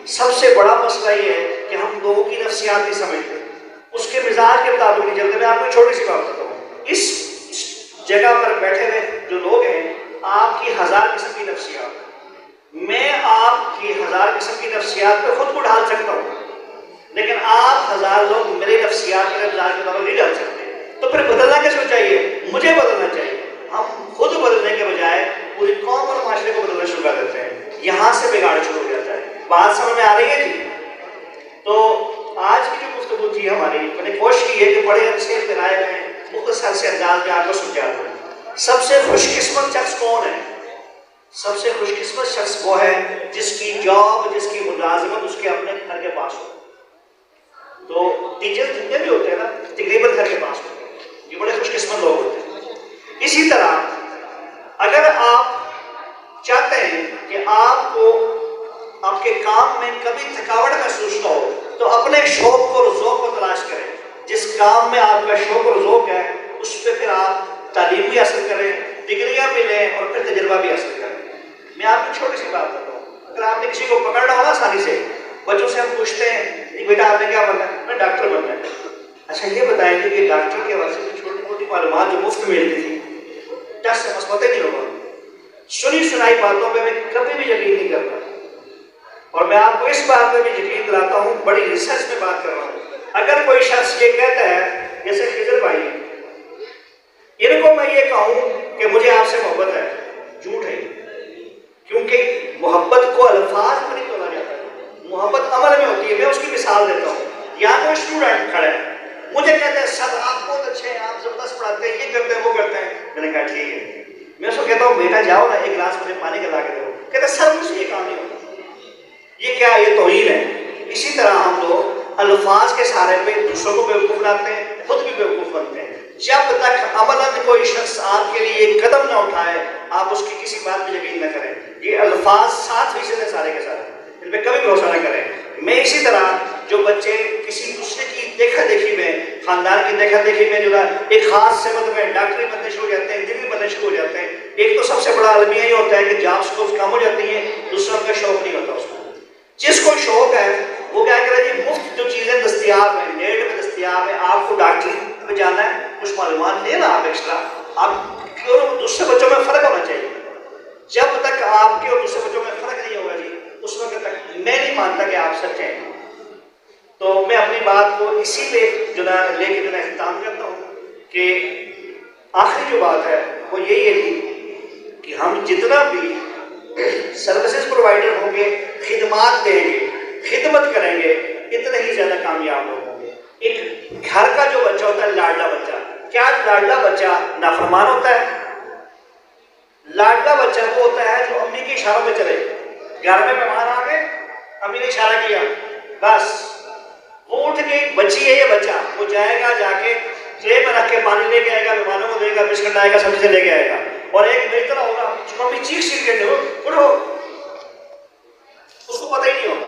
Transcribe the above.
सबसे बड़ा मसला ये है कि हम लोगों की नफ्सियात नहीं समझते, उसके मिजाज के मुताबिक नहीं चलते। मैं आपको छोटी सी बात बताता हूँ, इस जगह पर बैठे हुए जो लोग हैं, आपकी 1000 किस्म की नफ्सियात, मैं आपकी 1000 किस्म की नफ्सियात पे खुद को ढाल सकता हूँ, लेकिन आप 1000 लोग मेरे नफ्सियात के मिजाज के मुताबिक नहीं डाल सकते। तो फिर बदलना किसको चाहिए? मुझे बदलना चाहिए। हम खुद बदलने के बजाय पूरी कौम और माशरे को बदलना शुरू कर देते हैं, यहाँ से बिगाड़ शुरू हो जाता है। बात समझ में आ रही है जी? तो आज की जो गुफ्तगू थी हमारी, मैंने कोशिश की है कि बड़े अच्छे तराए में मुख्तसर से अंदाज में आपको समझा दूं। सबसे खुशकिस्मत शख्स कौन है? सबसे खुशकिस्मत शख्स वो है जिसकी जॉब, जिसकी मुलाजमत उसके अपने घर के पास हो। तो टीचर जितने भी होते हैं ना, तकरीबन घर के पास होते हैं, ये बड़े खुशकिस्मत लोग होते हैं। इसी तरह अगर आप चाहते हैं कि आपको आपके काम में कभी थकावट महसूस ना हो, तो अपने शौक और ज़ौक़ को तलाश करें। जिस काम में आपका शौक और ज़ौक़ है, उस पर फिर आप तालीम भी हासिल करें, डिग्रियाँ भी लें और फिर तजुर्बा भी हासिल करें। मैं आपको छोटी सी बात बताता हूँ, अगर आपने किसी को पकड़ना हो ना आसानी से, बच्चों से हम पूछते हैं बेटा आपने क्या बनना है? मैं डॉक्टर बनना है। अच्छा ये बताएंगे कि डॉक्टर के वास्ते तो छोटी मोटी मालूमात जो मुफ्त मिलती थी, टेस्ट से मसला नहीं होगा, सुनी सुनाई बातों पर मैं कभी भी यकीन नहीं करता। और मैं आपको इस बात पर भी यकीन दिलाता हूँ, बड़ी रिसर्च में बात कर रहा हूँ। अगर कोई शख्स ये कहता है, जैसे खिजर भाई, इनको मैं ये कहूँ कि मुझे आपसे मोहब्बत है, झूठ है, क्योंकि मोहब्बत को अल्फाज में नहीं तोला जाता, मोहब्बत अमल में होती है। मैं उसकी मिसाल देता हूँ। यहाँ कोई स्टूडेंट खड़ा है, मुझे कहते हैं सर आप बहुत अच्छे हैं, आप जबरदस्त पढ़ाते हैं, ये करते हैं वो करते हैं। मैंने कहा ठीक है। मैं उसको कहता हूँ बेटा जाओ ना, एक गिलास मुझे पानी का ला के दो। कहते सर मुझसे ये काम नहीं होता। ये क्या? ये तौहीन है। इसी तरह हम लोग अल्फाज के सहारे पे दूसरों को बेवकूफ़ बनाते हैं, खुद भी बेवकूफ़ बनते हैं। जब तक अमलन कोई शख्स आपके लिए एक कदम ना उठाए, आप उसकी किसी बात में यकीन न करें। ये अल्फाज 7% है सारे के सारे, इन पर कभी भरोसा न करें। मैं इसी तरह जो बच्चे किसी दूसरे की देखा देखी में, खानदान की देखा देखी में जो है एक खास समत में डॉक्टरी बनने शुरू हो जाते हैं, इंजीनियर बनने शुरू हो जाते हैं। एक तो सबसे बड़ा अलमिया ये होता है कि जॉब स्कोप कम हो जाती है, दूसरा का शौक नहीं होता उसको। जिसको शौक है वो क्या करे जी, मुफ्त जो चीजें दस्तियाब है, नेट में दस्तियाब है, आपको डॉक्टरी में जाना है, कुछ मालूमात लेना आप एक्स्ट्रा, आप और दूसरे बच्चों में फर्क होना चाहिए। जब तक आपके और दूसरे बच्चों में फर्क नहीं होगा जी, उस वक्त तक मैं नहीं मानता कि आप सच्चे हैं। तो मैं अपनी बात को इसी पे जो ना लेके जो ना इख्तिताम करता हूँ कि आखिरी जो बात है वो यही है जी कि हम जितना भी सर्विसेज प्रोवाइडर होंगे, खिदमात देंगे, खिदमत करेंगे, इतने ही ज्यादा कामयाब लोग होंगे। एक घर का जो बच्चा होता है, लाडला बच्चा, क्या लाडला बच्चा नाफरमान होता है? लाडला बच्चा वो होता है जो अम्मी के इशारों पे चले। घर में मेहमान आ गए, अम्मी ने इशारा किया, बस वो उठ गई। बच्ची है ये बच्चा, वो जाएगा, जाके ट्रे में रख के पानी लेके आएगा, मेहमानों को देगा, बिस्किट आएगा, सब्जी से लेके आएगा। और एक मेरी तरह होगा, उसको अम्मी चीख चीख के उठो, उसको पता ही नहीं होगा।